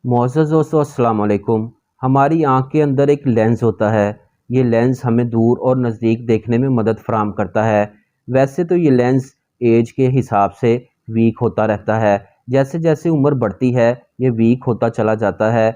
معزز دوستو السلام علیکم۔ ہماری آنکھ کے اندر ایک لینس ہوتا ہے۔ یہ لینس ہمیں دور اور نزدیک دیکھنے میں مدد فراہم کرتا ہے۔ ویسے تو یہ لینس ایج کے حساب سے ویک ہوتا رہتا ہے۔ جیسے جیسے عمر بڑھتی ہے یہ ویک ہوتا چلا جاتا ہے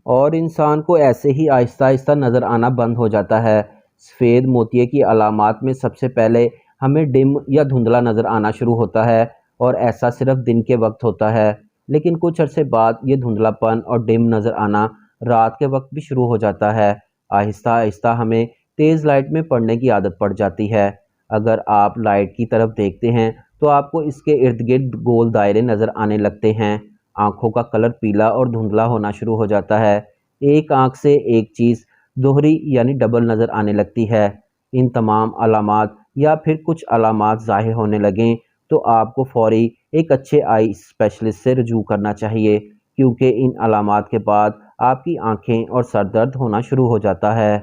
اور انسان کو ایسے ہی آہستہ آہستہ نظر آنا بند ہو جاتا ہے۔ سفید موتیے کی علامات میں سب سے پہلے ہمیں ڈم یا دھندلا نظر آنا شروع ہوتا ہے اور ایسا صرف دن کے وقت ہوتا ہے، لیکن کچھ عرصے بعد یہ دھندلا پن اور ڈم نظر آنا رات کے وقت بھی شروع ہو جاتا ہے۔ آہستہ آہستہ ہمیں تیز لائٹ میں پڑھنے کی عادت پڑ جاتی ہے۔ اگر آپ لائٹ کی طرف دیکھتے ہیں تو آپ کو اس کے ارد گرد گول دائرے نظر آنے لگتے ہیں۔ آنکھوں کا کلر پیلا اور دھندلا ہونا شروع ہو جاتا ہے۔ ایک آنکھ سے ایک چیز دوہری یعنی ڈبل نظر آنے لگتی ہے۔ ان تمام علامات یا پھر کچھ علامات ظاہر ہونے لگیں تو آپ کو فوری ایک اچھے آئی اسپیشلسٹ سے رجوع کرنا چاہیے، کیونکہ ان علامات کے بعد آپ کی آنکھیں اور سر درد ہونا شروع ہو جاتا ہے۔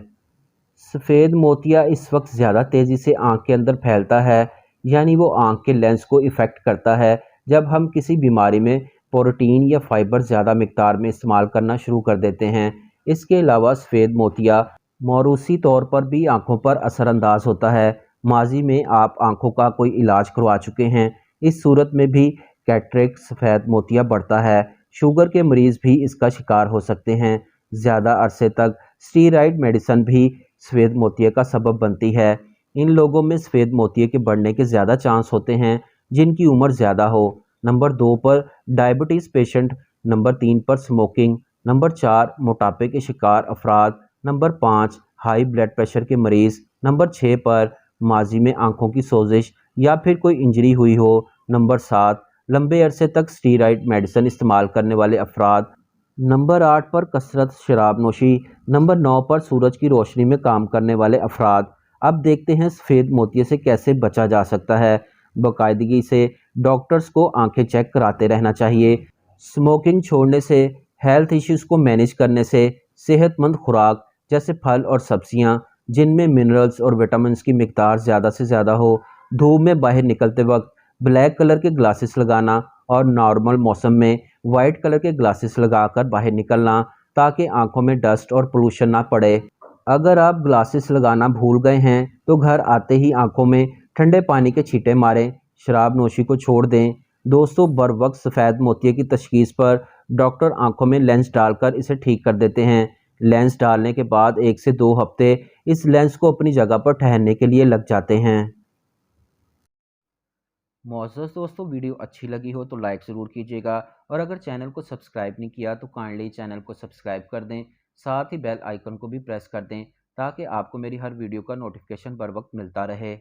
سفید موتیا اس وقت زیادہ تیزی سے آنکھ کے اندر پھیلتا ہے، یعنی وہ آنکھ کے لینس کو افیکٹ کرتا ہے جب ہم کسی بیماری میں پروٹین یا فائبر زیادہ مقدار میں استعمال کرنا شروع کر دیتے ہیں۔ اس کے علاوہ سفید موتیا موروثی طور پر بھی آنکھوں پر اثر انداز ہوتا ہے۔ ماضی میں آپ آنکھوں کا کوئی علاج کروا چکے ہیں، اس صورت میں بھی کیٹریکٹ سفید موتیا بڑھتا ہے۔ شوگر کے مریض بھی اس کا شکار ہو سکتے ہیں۔ زیادہ عرصے تک اسٹیرائڈ میڈیسن بھی سفید موتیا کا سبب بنتی ہے۔ ان لوگوں میں سفید موتیا کے بڑھنے کے زیادہ چانس ہوتے ہیں جن کی عمر زیادہ ہو۔ نمبر 2 پر ڈائبٹیز پیشنٹ، نمبر 3 پر سموکنگ، نمبر 4 موٹاپے کے شکار افراد، نمبر 5 ہائی بلڈ پریشر کے مریض، نمبر 6 پر ماضی میں آنکھوں کی سوزش یا پھر کوئی انجری ہوئی ہو، نمبر 7 لمبے عرصے تک اسٹیرائڈ میڈیسن استعمال کرنے والے افراد، نمبر 8 پر کثرت شراب نوشی، نمبر 9 پر سورج کی روشنی میں کام کرنے والے افراد۔ اب دیکھتے ہیں سفید موتیے سے کیسے بچا جا سکتا ہے۔ باقاعدگی سے ڈاکٹرز کو آنکھیں چیک کراتے رہنا چاہیے۔ سموکنگ چھوڑنے سے، ہیلتھ ایشوز کو مینیج کرنے سے، صحت مند خوراک جیسے پھل اور سبزیاں جن میں منرلز اور وٹامنز کی مقدار زیادہ سے زیادہ ہو، دھوپ میں باہر نکلتے وقت بلیک کلر کے گلاسز لگانا اور نارمل موسم میں وائٹ کلر کے گلاسز لگا کر باہر نکلنا تاکہ آنکھوں میں ڈسٹ اور پولوشن نہ پڑے۔ اگر آپ گلاسز لگانا بھول گئے ہیں تو گھر آتے ہی آنکھوں میں ٹھنڈے پانی کے چھینٹے ماریں، شراب نوشی کو چھوڑ دیں۔ دوستو، بر وقت سفید موتیے کی تشخیص پر ڈاکٹر آنکھوں میں لینس ڈال کر اسے ٹھیک کر دیتے ہیں۔ لینس ڈالنے کے بعد 1 سے 2 ہفتے اس لینس کو اپنی جگہ پر ٹھہرنے کے لیے لگ جاتے ہیں۔ معزز دوستو، ویڈیو اچھی لگی ہو تو لائک ضرور کیجیے گا، اور اگر چینل کو سبسکرائب نہیں کیا تو کائنڈلی چینل کو سبسکرائب کر دیں، ساتھ ہی بیل آئیکن کو بھی پریس کر دیں تاکہ آپ کو میری ہر ویڈیو کا نوٹیفیکیشن بر وقت ملتا رہے۔